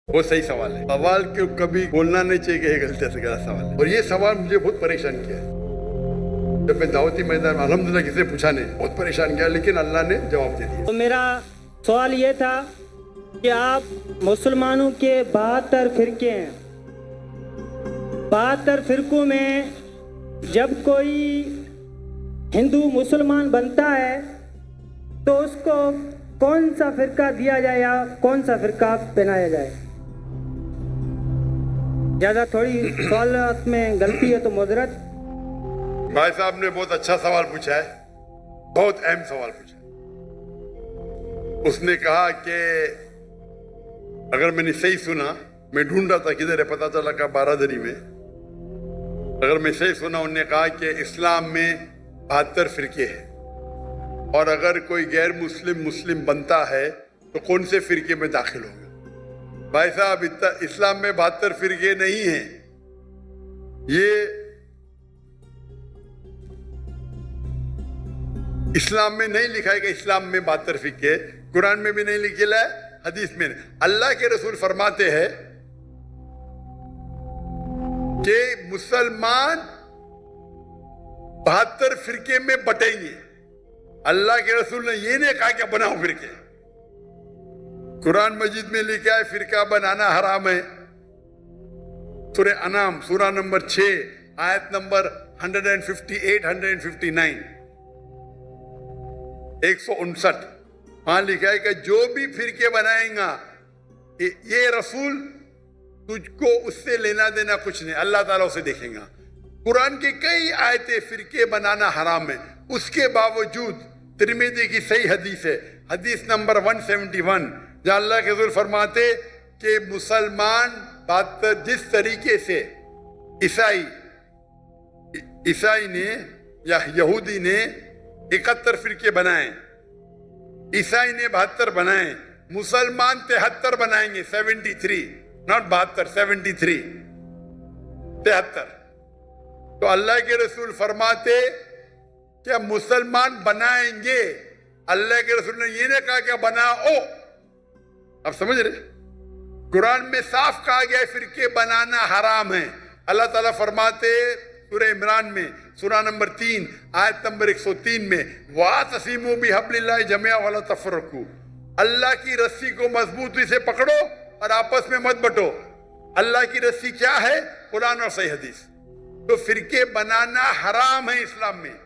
وہ صحیح سوال ہے. سوال کو کبھی بولنا نہیں چاہیے کہ یہ غلط سے غلط سوال ہے. اور یہ سوال مجھے بہت پریشان کیا ہے. جب میں دعوتی میدان میں الحمدللہ کسی سے پوچھا نہیں, بہت پریشان کیا, لیکن اللہ نے جواب دے دیا. تو میرا سوال یہ تھا کہ آپ مسلمانوں کے 72 فرقے ہیں. 72 فرقوں میں جب کوئی ہندو مسلمان بنتا ہے تو اس کو کون سا فرقہ دیا جائے یا کون سا فرقہ پہنایا جائے؟ زیادہ تھوڑی سوالات میں غلطی ہے تو معذرت. بھائی صاحب نے بہت اچھا سوال پوچھا ہے, بہت اہم سوال پوچھا ہے. اس نے کہا کہ اگر میں نے صحیح سنا, میں ڈھونڈ رہا تھا کدھر ہے, پتا چلا کہ بارادری میں. اگر میں صحیح سنا, انہوں نے کہا کہ اسلام میں 72 فرقے ہیں, اور اگر کوئی غیر مسلم بنتا ہے تو کون سے فرقے میں داخل ہوگا. بھائی صاحب, اسلام میں 72 فرقے نہیں ہیں. یہ اسلام میں نہیں لکھا ہے کہ اسلام میں 72 فرقے, قرآن میں بھی نہیں لکھا ہے, حدیث میں نہیں. اللہ کے رسول فرماتے ہیں کہ مسلمان 72 فرقے میں بٹیں گے. اللہ کے رسول نے یہ نہیں کہا کہ بناؤ فرقے. قرآن مجید میں لکھا ہے فرقہ بنانا حرام ہے. سورہ انعام سورہ نمبر 6 آیت نمبر 158 159 159 وہاں لکھا ہے کہ جو بھی فرقے بنائیں گا, یہ رسول تجھ کو اس سے لینا دینا کچھ نہیں, اللہ تعالیٰ اسے دیکھیں گا. قرآن کی کئی آیتیں فرقے بنانا حرام ہے. اس کے باوجود ترمذی کی صحیح حدیث ہے, حدیث نمبر 171, جہاں اللہ کے رسول فرماتے کہ مسلمان جس طریقے سے عیسائی نے یا یہودی نے 71 فرقے بنائے, عیسائی نے 72 بنائے, مسلمان 73 بنائیں گے. 73 not 72 73 73. تو اللہ کے رسول فرماتے کہ مسلمان بنائیں گے. اللہ کے رسول نے یہ نہیں کہا کہ بناؤ. آپ سمجھ رہے, قرآن میں صاف کہا گیا ہے فرقے بنانا حرام ہے. اللہ تعالیٰ فرماتے سورہ عمران میں سورہ نمبر 3 آیت نمبر 103 میں, وَاعْتَصِمُوا بِحَبْلِ اللَّهِ جَمِيعًا وَلَا تَفَرَّقُوا, اللہ کی رسی کو مضبوطی سے پکڑو اور آپس میں مت بٹو. اللہ کی رسی کیا ہے؟ قرآن اور صحیح حدیث. تو فرقے بنانا حرام ہے اسلام میں,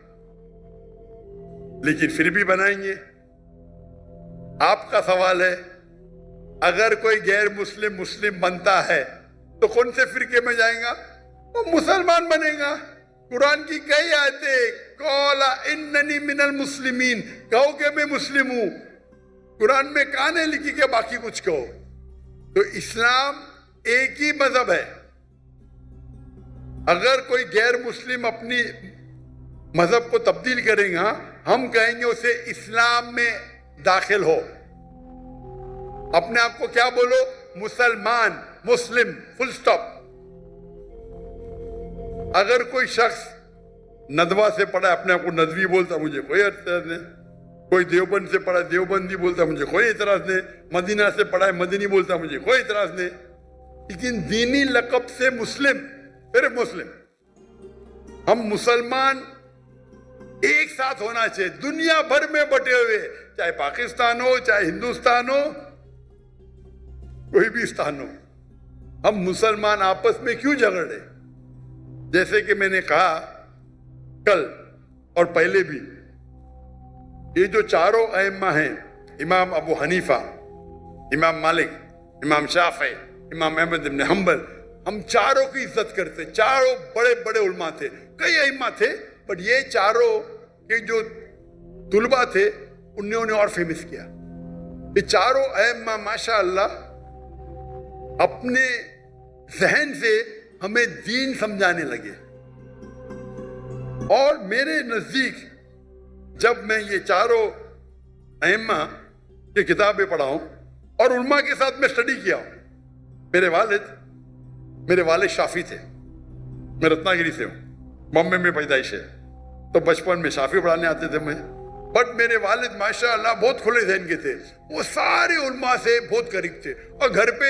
لیکن پھر بھی بنائیں گے. آپ کا سوال ہے اگر کوئی غیر مسلم بنتا ہے تو کون سے فرقے میں جائیں گا؟ وہ مسلمان بنے گا. قرآن کی کئی آیتیں, قَالَ إِنَّنِي مِنَ الْمُسْلِمِينَ, کہو کہ میں مسلم ہوں. قرآن میں کہاں نہیں لکھی کہ باقی کچھ کہو. تو اسلام ایک ہی مذہب ہے. اگر کوئی غیر مسلم اپنی مذہب کو تبدیل کرے گا, ہم کہیں گے اسے اسلام میں داخل ہو. اپنے آپ کو کیا بولو؟ مسلمان, مسلم, فل سٹاپ. اگر کوئی شخص ندوہ سے پڑھا ہے, اپنے آپ کو ندوی بولتا, مجھے کوئی اعتراض نہیں. کوئی دیوبند سے پڑھا ہے, دیوبندی بولتا, مجھے کوئی اعتراض نہیں. مدینہ سے پڑھا ہے, مدنی بولتا, مجھے کوئی اعتراض نہیں. لیکن دینی لقب سے مسلم, صرف مسلم. ہم مسلمان ایک ساتھ ہونا چاہیے, دنیا بھر میں بٹے ہوئے, چاہے پاکستان ہو, چاہے ہندوستان ہو, کوئی بھی استان ہو. ہم مسلمان آپس میں کیوں جھگڑے؟ جیسے کہ میں نے کہا کل اور پہلے بھی, یہ جو چاروں ائمہ ہیں, امام ابو حنیفہ, امام مالک, امام شافعی, امام احمد بن حنبل, ہم چاروں کی عزت کرتے. چاروں بڑے بڑے علماء تھے, کئی ائمہ تھے, بٹ یہ چاروں کے جو طلباء تھے انہوں نے اور فیمس کیا. یہ چاروں ائمہ ماشاء اللہ اپنے ذہن سے ہمیں دین سمجھانے لگے. اور میرے نزدیک جب میں یہ چاروں ائمہ کی کتابیں پڑھا ہوں اور علماء کے ساتھ میں اسٹڈی کیا ہوں, میرے والد شافعی تھے, میں رتنا گری سے ہوں, بامبے میں پیدائش ہے, تو بچپن میں شافعی پڑھانے آتے تھے میں. بٹ میرے والد ماشاءاللہ بہت کھلے ذہن کے تھے, وہ سارے علماء سے بہت قریب تھے, اور گھر پہ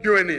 Q&A,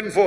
.info,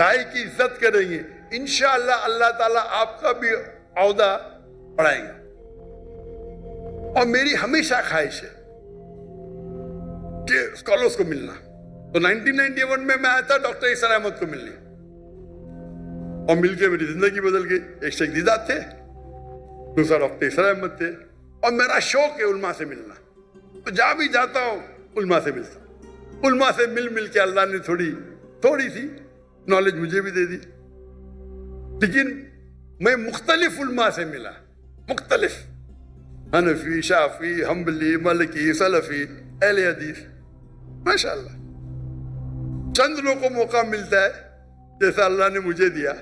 دائی کی عزت کریں گے، انشاءاللہ اللہ تعالیٰ آپ کا بھی عہدہ بڑھائیں گے. اور میری ہمیشہ خواہش ہے کہ اسکالرس کو ملنا. تو 1991 میں آیا تھا ڈاکٹر احسان احمد کو ملنے، اور مل کے میری زندگی بدل گئی. ایک شیخ دیدات تھے، دوسرا ڈاکٹر احسان احمد تھے، اور میرا شوق ہے علماء سے ملنا. تو جہاں بھی جاتا ہوں علماء سے ملتا ہوں. علماء سے مل کے اللہ نے تھوڑی سی نالج مجھے بھی دے دی. لیکن میں مختلف علماء سے ملا، مختلف، حنفی، شافعی، حنبلی، مالکی، سلفی، اہل حدیث، ماشاءاللہ. چند لوگوں کو موقع ملتا ہے جیسا اللہ نے مجھے دیا.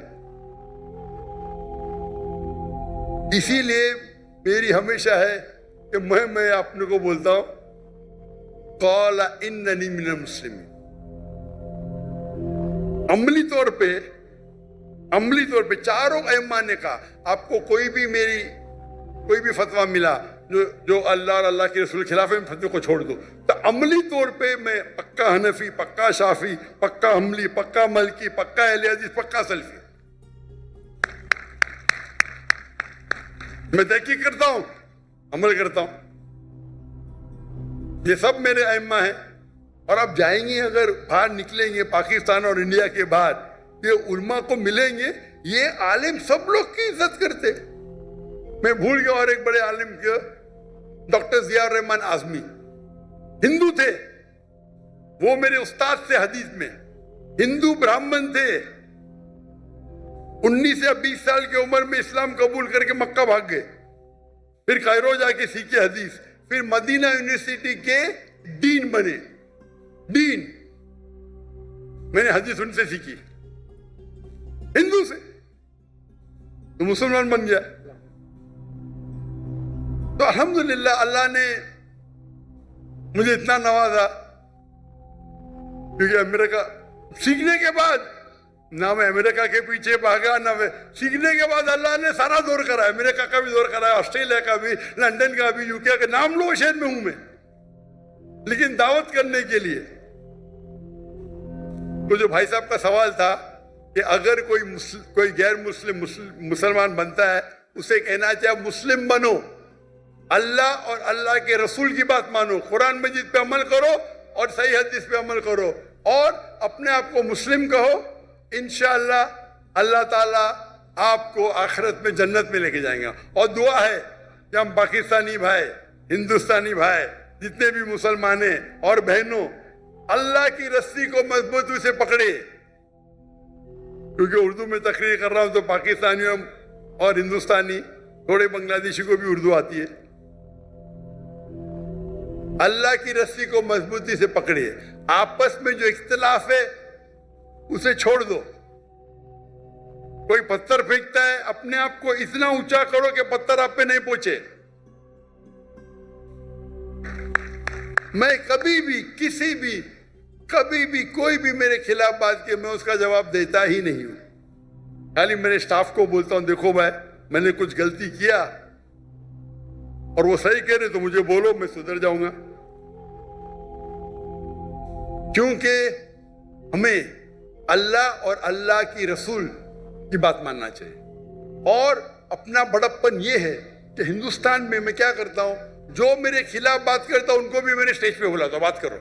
اسی لیے میری ہمیشہ ہے کہ میں اپنے کو بولتا ہوں قال اننی من المسلمین. عملی طور پہ چاروں ائمہ نے کہا آپ کو کوئی بھی فتویٰ ملا جو اللہ اور اللہ کے رسول کے خلاف ہے، فتوے کو چھوڑ دو. تو عملی طور پہ میں پکا حنفی، پکا شافی، پکا حنبلی، پکا مالکی، پکا اہل حدیث، پکا سلفی. میں تحقیق کرتا ہوں، عمل کرتا ہوں. یہ سب میرے ائمہ ہیں. اور اب جائیں گے، اگر باہر نکلیں گے پاکستان اور انڈیا کے بعد، یہ علماء کو ملیں گے، یہ عالم سب لوگ کی عزت کرتے. میں بھول گیا اور ایک بڑے عالم کے ڈاکٹر ضیاء الرحمن اعظمی، ہندو تھے، وہ میرے استاد تھے حدیث میں، ہندو برہمن تھے. 19 یا 20 سال کی عمر میں اسلام قبول کر کے مکہ بھاگ گئے، پھر کائرو جا کے سیکھے حدیث، پھر مدینہ یونیورسٹی کے ڈین بنے. ڈین، میں نے حدیث ان سے سیکھی، ہندو سے، تو مسلمان بن گیا. تو الحمدللہ اللہ نے مجھے اتنا نوازا، کیونکہ امریکہ سیکھنے کے بعد نہ میں امریکہ کے پیچھے بھاگا، نہ میں سیکھنے کے بعد اللہ نے سارا دور کرا ہے، امریکہ کا بھی دور کرا ہے، آسٹریلیا کا بھی، لندن کا بھی، یو کے کا. نام لو شہر میں ہوں میں، لیکن دعوت کرنے کے لیے. تو جو بھائی صاحب کا سوال تھا کہ اگر کوئی غیر مسلمان بنتا ہے، اسے کہنا چاہے مسلم بنو، اللہ اور اللہ کے رسول کی بات مانو، قرآن مجید پہ عمل کرو اور صحیح حدیث پہ عمل کرو، اور اپنے آپ کو مسلم کہو. انشاءاللہ اللہ تعالیٰ آپ کو آخرت میں جنت میں لے کے جائیں گا. اور دعا ہے کہ ہم پاکستانی بھائی، ہندوستانی بھائی، جتنے بھی مسلمان ہیں اور بہنوں، اللہ کی رسی کو مضبوطی سے پکڑے. کیونکہ اردو میں تقریر کر رہا ہوں تو پاکستانیوں اور ہندوستانی، تھوڑے بنگلہ دیشی کو بھی اردو آتی ہے. اللہ کی رسی کو مضبوطی سے پکڑے. آپس میں جو اختلاف ہے اسے چھوڑ دو. کوئی پتھر پھینکتا ہے، اپنے آپ کو اتنا اونچا کرو کہ پتھر آپ پہ نہیں پہنچے. میں کبھی بھی کوئی بھی میرے خلاف بات کی میں اس کا جواب دیتا ہی نہیں ہوں. خالی میرے سٹاف کو بولتا ہوں دیکھو بھائی میں نے کچھ غلطی کیا اور وہ صحیح کہہ رہے تو مجھے بولو، میں سدھر جاؤں گا. کیونکہ ہمیں اللہ اور اللہ کی رسول کی بات ماننا چاہیے. اور اپنا بڑپن یہ ہے کہ ہندوستان میں کیا کرتا ہوں، جو میرے خلاف بات کرتا ہوں ان کو بھی میں نے اسٹیج پہ بلاتا ہوں بات کرو.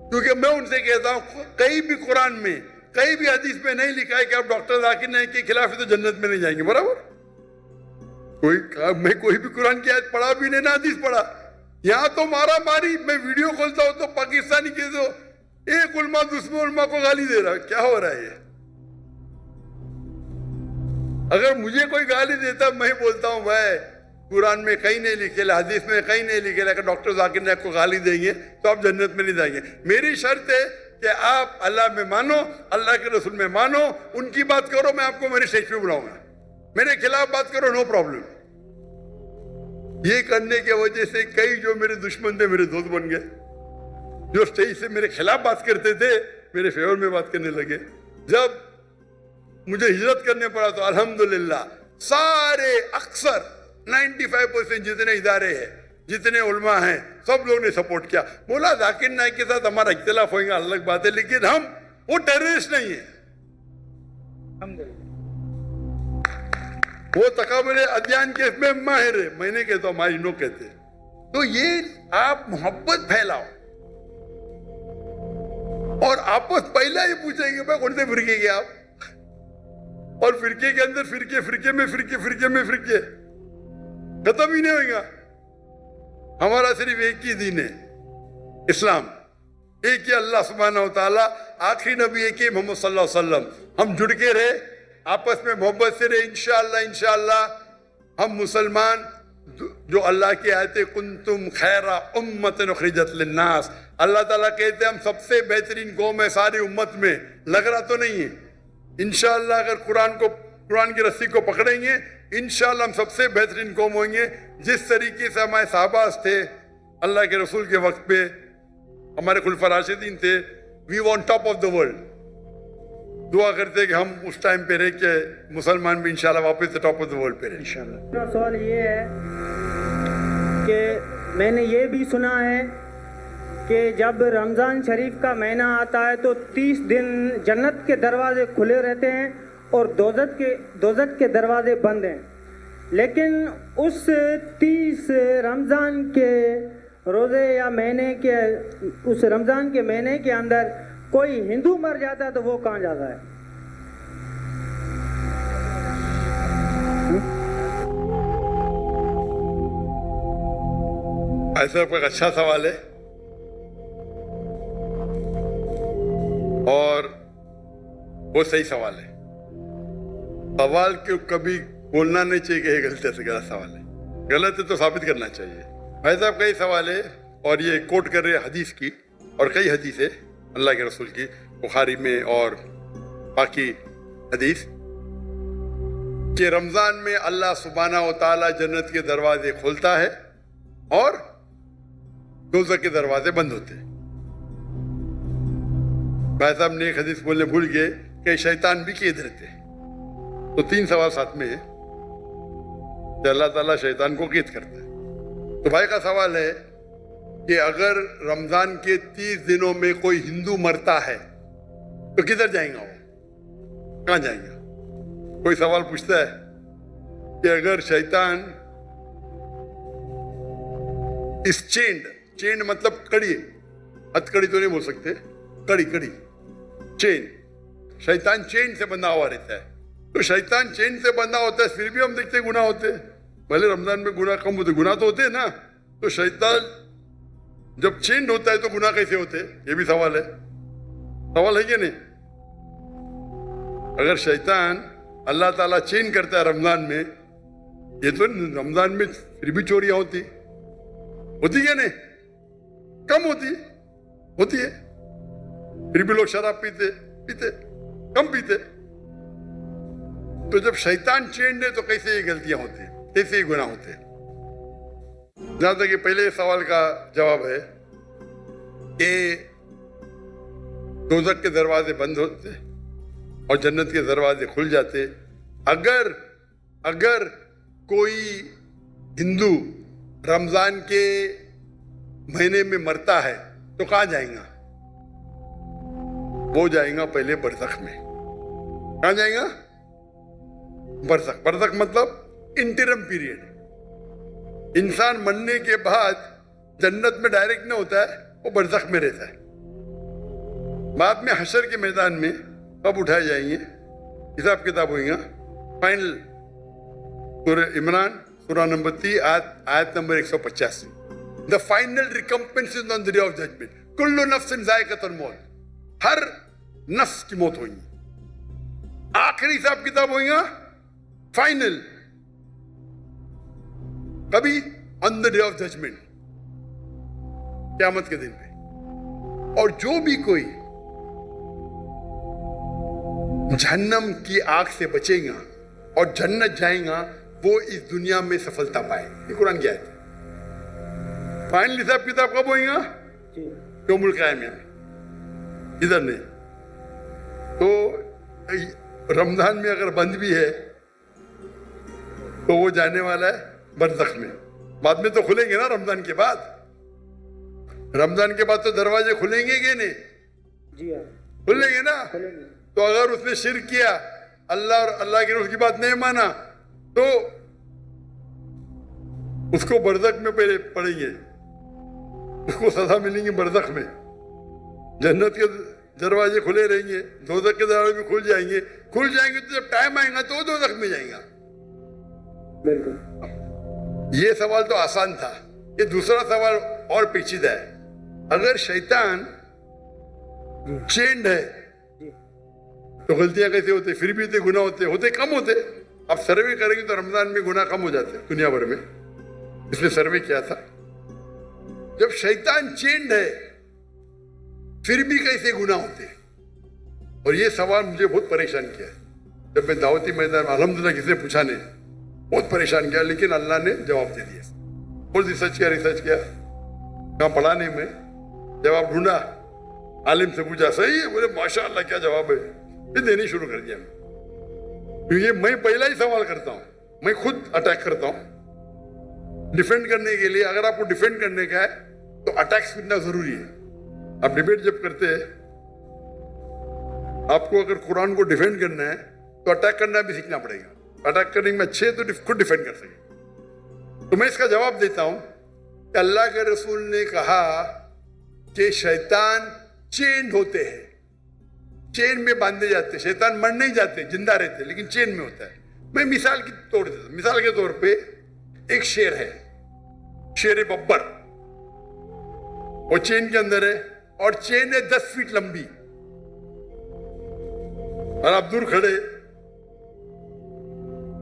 کیونکہ میں ان سے کہتا ہوں کہیں بھی قرآن میں، کہیں بھی حدیث میں نہیں لکھا ہے کہ آپ ڈاکٹر ذاکر نائک کے خلاف ہے تو جنت میں نہیں جائیں گے. برابر، میں کوئی بھی قرآن کی آیت پڑھا بھی نہیں، نہ حدیث پڑھا. یہاں تو مارا ماری، میں ویڈیو کھولتا ہوں تو پاکستانی کے تو ایک علماء دوسرے علماء کو گالی دے رہا. کیا ہو رہا ہے یہ؟ اگر مجھے کوئی گالی دیتا میں بولتا ہوں بھائی قرآن میں کہیں نہیں لکھے، حدیث میں کہیں نہیں لکھے، لیکن ڈاکٹر ذاکر نائک کو گالی دیں گے تو آپ جنت میں نہیں جائیں گے. میری شرط ہے کہ آپ اللہ میں مانو، اللہ کے رسول میں مانو، ان کی بات کرو، میں آپ کو میرے اسٹیج پہ بلاؤں گا. میرے خلاف بات کرو، نو پرابلم. یہ کرنے کی وجہ سے کئی جو میرے دشمن تھے میرے دوست بن گئے. جو اسٹیج سے میرے خلاف بات کرتے تھے میرے فیور میں بات کرنے لگے. جب مجھے ہجرت کرنے پڑا تو الحمدللہ سارے اکثر 95% جتنے ادارے ہیں، جتنے علماء ہیں، سب لوگوں نے سپورٹ کیا. بولا ذاکر نائک کے ساتھ ہمارا اختلاف ہوئے گا الگ بات ہے، لیکن ہم وہ ٹیررسٹ نہیں ہیں. وہ تکابر ادیان کے اس میں ماہر ہے, میں نے کہتا ہوں ماہرینوں کہتے. تو یہ آپ محبت پھیلاؤ اور آپس پہلا ہی پوچھیں گے بھائی کون سے فرقے کے آپ, اور فرقے کے اندر فرقے, فرقے میں فرقے, فرقے میں فرقے, ختم ہی نہیں ہوئے گا. ہمارا صرف ایک ہی دین ہے اسلام, ایک ہی اللہ سبحانہ و تعالیٰ, آخری نبی ایک ہی محمد صلی اللہ علیہ وسلم. ہم جڑ کے رہے, آپس میں محبت سے رہے, انشاءاللہ ہم مسلمان جو اللہ کی آیت کنتم خیر امت اخرجت للناس, اللہ تعالیٰ کہتے ہیں ہم سب سے بہترین قوم ہے ساری امت میں. لگ رہا تو نہیں ہے, انشاءاللہ اگر قرآن کی رسی کو پکڑیں گے انشاءاللہ ہم سب سے بہترین قوم ہوئیں گے. جس طریقے سے ہمارے صحابہ تھے اللہ کے رسول کے وقت پہ, ہمارے خلفاء راشدین تھے, we want top of the world. دعا کرتے کہ ہم اس ٹائم پہ رہے کہ مسلمان بھی انشاءاللہ واپس ٹاپ آف دا ورلڈ پہ رہے انشاءاللہ. میرا سوال یہ ہے کہ میں نے یہ بھی سنا ہے کہ جب رمضان شریف کا مہینہ آتا ہے تو 30 دن جنت کے دروازے کھلے رہتے ہیں اور دوزخ کے دروازے بند ہیں, لیکن اس 30 رمضان کے روزے یا مہینے کے, اس رمضان کے مہینے کے اندر کوئی ہندو مر جاتا ہے تو وہ کہاں جاتا ہے؟ ایسا کوئی اچھا سوال ہے اور وہ صحیح سوال ہے. سوال کیوں کبھی بولنا نہیں چاہیے کہ یہ غلط سے غلط سوال ہے, غلط ہے تو ثابت کرنا چاہیے. بھائی صاحب کئی سوال ہے اور یہ کوٹ کر رہے حدیث کی, اور کئی حدیث ہے اللہ کے رسول کی, بخاری میں اور باقی حدیث, کہ رمضان میں اللہ سبحانہ و تعالیٰ جنت کے دروازے کھولتا ہے اور دوزخ کے دروازے بند ہوتے ہیں. بھائی صاحب نے ایک حدیث بولنے بھول گئے کہ شیطان بھی قید رہتے ہیں. تو 3 سوال ساتھ میں ہے کہ اللہ تعالیٰ شیطان کو قید کرتا ہے. تو بھائی کا سوال ہے کہ اگر رمضان کے 30 دنوں میں کوئی ہندو مرتا ہے تو کدھر جائیں گا, وہ کہاں جائیں گا؟ کوئی سوال پوچھتا ہے کہ اگر شیطان اس چینڈ مطلب کڑی, ہتھ کڑی تو نہیں بول سکتے, کڑی چین, شیطان چین سے بندھا ہوا رہتا ہے. تو شیطان چین سے بندھا ہوتا ہے, پھر بھی ہم دیکھتے گناہ ہوتے ہیں. بھلے رمضان میں گناہ کم ہوتے, گناہ تو ہوتے ہیں نا. تو شیطان جب چینڈ ہوتا ہے تو گناہ کیسے ہوتے ہیں؟ یہ بھی سوال ہے کہ نہیں؟ اگر شیطان اللہ تعالیٰ چین کرتا ہے رمضان میں, یہ تو رمضان میں پھر بھی چوریاں ہوتی کیا نہیں؟ کم ہوتی ہے, پھر بھی لوگ شراب پیتے کم پیتے. تو جب شیطان چینڈ ہے تو کیسے یہ غلطیاں ہوتی ہیں, کیسے یہ گناہ ہوتے ہیں؟ جہاں تک کہ پہلے سوال کا جواب ہے کہ دوزخ کے دروازے بند ہوتے اور جنت کے دروازے کھل جاتے. اگر کوئی ہندو رمضان کے مہینے میں مرتا ہے تو کہاں جائیں گا؟ وہ جائیں گا پہلے برزخ میں. کہاں جائیں گا؟ برزخ مطلب انٹرم پیریڈ. انسان مرنے کے بعد جنت میں ڈائریکٹ نہیں ہوتا ہے, وہ برزخ میں رہتا ہے. بعد میں حشر کے میدان میں کب اٹھائے جائیں گے, حساب کتاب ہوئیں گا. فائنل سورہ عمران سورہ نمبر 3 آیت number 185. The final recompense is on the day of judgment. کل نفس ذائقۃ الموت, ہر نفس کی موت ہوئی. آخری حساب کتاب ہوئیں گا فائنل کبھی on the day of judgment, قیامت کے دن پہ. اور جو بھی کوئی جہنم کی آگ سے بچے گا اور جنت جائیں گا وہ اس دنیا میں سفلتا پائے. یہ قرآن کی آیت ہے. فائنل حساب کتاب کب ہوئیں گا؟ یوم القیامہ میں, ادھر نہیں. تو رمضان میں اگر بند بھی ہے تو وہ جانے والا ہے برزخ میں. بعد میں تو کھلیں گے نا رمضان کے بعد. رمضان کے بعد تو دروازے کھلیں گے کہ نہیں؟ جی ہاں کھلیں گے نا. تو اگر اس نے شرک کیا اللہ اور اللہ کے رسول کی بات نہیں مانا تو اس کو برزخ میں پہلے پڑیں گے, اس کو سزا ملیں گی برزخ میں. جنت کے دروازے کھلے رہیں گے, دوزخ کے دروازے بھی کھل جائیں گے تو جب ٹائم آئے گا تو وہ دوزخ میں جائیں گا. بالکل. یہ سوال تو آسان تھا. یہ دوسرا سوال اور پیچیدہ ہے. اگر شیطان چینڈ ہے تو غلطیاں کیسے ہوتے, پھر بھی گناہ ہوتے کم ہوتے. آپ سروے کریں گے تو رمضان میں گناہ کم ہو جاتے دنیا بھر میں. اس نے سروے کیا تھا. جب شیطان چینڈ ہے پھر بھی کیسے گناہ ہوتے. اور یہ سوال مجھے بہت پریشان کیا. جب میں دعوتی میدان میں الحمدللہ کسی نے پوچھا نہیں, بہت پریشان کیا, لیکن اللہ نے جواب دے دیا. بہت ریسرچ کیا کہاں پڑھانے میں. جواب ڈھونڈا, عالم سے پوچھا, صحیح ہے, بولے ماشاء اللہ کیا جواب ہے. یہ دینے شروع کر دیا. کیونکہ میں پہلا ہی سوال کرتا ہوں, میں خود اٹیک کرتا ہوں ڈیفینڈ کرنے کے لیے. اگر آپ کو ڈیفینڈ کرنے کا ہے تو اٹیک کرنا ضروری ہے. آپ ڈیبیٹ جب کرتے ہیں, آپ کو اگر قرآن کو ڈیفینڈ کرنا ہے تو اٹیک کرنا بھی سیکھنا پڑے گا. اٹیک کرنے میں اچھے تو خود ڈیفینڈ کر سکے. تو میں اس کا جواب دیتا ہوں کہ اللہ کے رسول نے کہا کہ شیطان چینڈ ہوتے ہیں, چین میں باندھے جاتے. شیطان مر نہیں جاتے, زندہ رہتے, لیکن چین میں ہوتا ہے. میں مثال کے طور پہ ایک شیر ہے, شیر ببر. وہ چین کے اندر ہے اور چین ہے 10 فیٹ لمبی, اور آپ دور کھڑے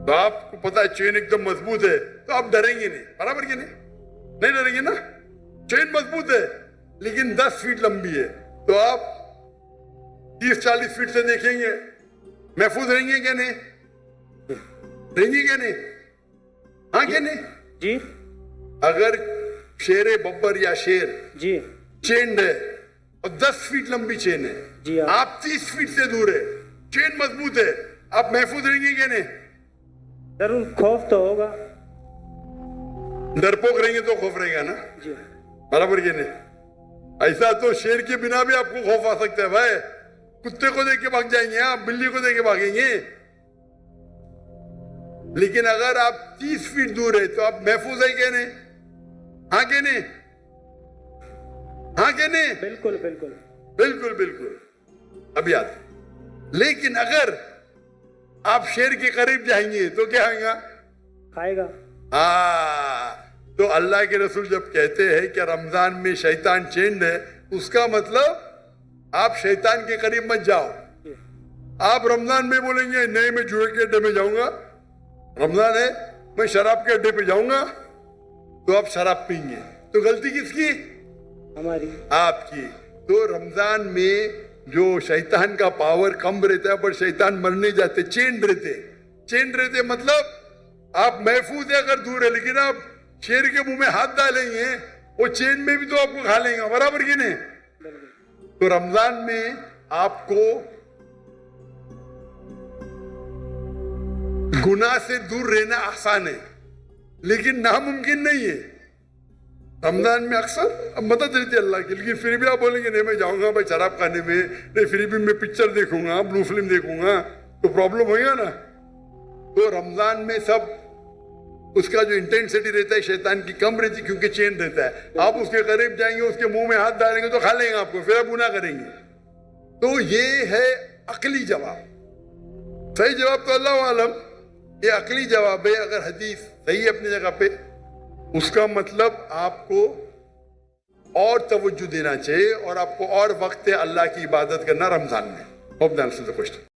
تو آپ کو پتا ہے چین ایک دم مضبوط ہے, تو آپ ڈریں گے نہیں. برابر کہ نہیں ڈریں گے نا. چین مضبوط ہے لیکن 10 فیٹ لمبی ہے, تو آپ 30-40 فیٹ سے دیکھیں گے, محفوظ رہیں گے کہ نہیں, رہیں گے کہ نہیں, ہاں کہ نہیں جی. اگر شیر ببر یا شیر جی چینڈ ہے اور 10 فیٹ لمبی چین ہے, جی آپ 30 فیٹ سے دور ہے, چین مضبوط ہے, آپ محفوظ رہیں گے کہ نہیں. ضرور خوف تو ہوگا. ڈرپوک رہیں گے تو خوف رہے گا نا. جی برابر کہ نہیں. ایسا تو شیر کے بنا بھی آپ کو خوف آ سکتا ہے بھائی. کتے کو دیکھ کے بھاگ جائیں گے, آپ بلی کو دیکھ کے بھاگیں گے. لیکن اگر آپ 30 فیٹ دور ہے تو آپ محفوظ ہیں کہ نہیں, ہاں کہ نہیں, ہاں کہ نہیں. بالکل بالکل بالکل بالکل. اب یاد. لیکن اگر آپ شیر کے قریب جائیں گے تو کیا ہوگا, کھائے گا. تو اللہ کے رسول جب کہتے ہیں کہ رمضان میں شیطان چینڈ ہے, اس کا مطلب آپ شیطان کے قریب مت جاؤ. آپ رمضان میں بولیں گے نہیں میں جوئے کے اڈے میں جاؤں گا, رمضان ہے میں شراب کے اڈے پہ جاؤں گا, تو آپ شراب پئیں گے. تو غلطی کس کی, ہماری, آپ کی. تو رمضان میں جو شیطان کا پاور کم رہتا ہے, پر شیطان مر نہیں جاتے, چینڈ رہتے مطلب آپ محفوظ ہے اگر دور ہے, لیکن آپ شیر کے منہ میں ہاتھ ڈالیں گے وہ چین میں بھی تو آپ کو کھا لیں گا. برابر کی نہیں. تو رمضان میں آپ کو گناہ سے دور رہنا آسان ہے لیکن ناممکن نہیں ہے. رمضان میں اکثر اب مدد رہتی ہے اللہ کی, لیکن پھر بھی آپ بولیں گے نہیں میں جاؤں گا بھائی شراب کھانے میں, نہیں پھر بھی میں پکچر دیکھوں گا, بلو فلم دیکھوں گا, تو پرابلم ہوئے گا نا. تو رمضان میں سب اس کا جو انٹینسٹی رہتا ہے شیطان کی کم رہتی, کیونکہ چین رہتا ہے. آپ اس کے قریب جائیں گے, اس کے منہ میں ہاتھ ڈالیں گے تو کھا لیں گے آپ کو, پھر آپ گناہ کریں گے. تو یہ ہے عقلی جواب. صحیح جواب تو اللہ عالم, یہ عقلی جواب ہے. اگر حدیث صحیح ہے اپنی جگہ پہ, اس کا مطلب آپ کو اور توجہ دینا چاہیے اور آپ کو اور وقت اللہ کی عبادت کرنا رمضان میں. Hope the answer the question.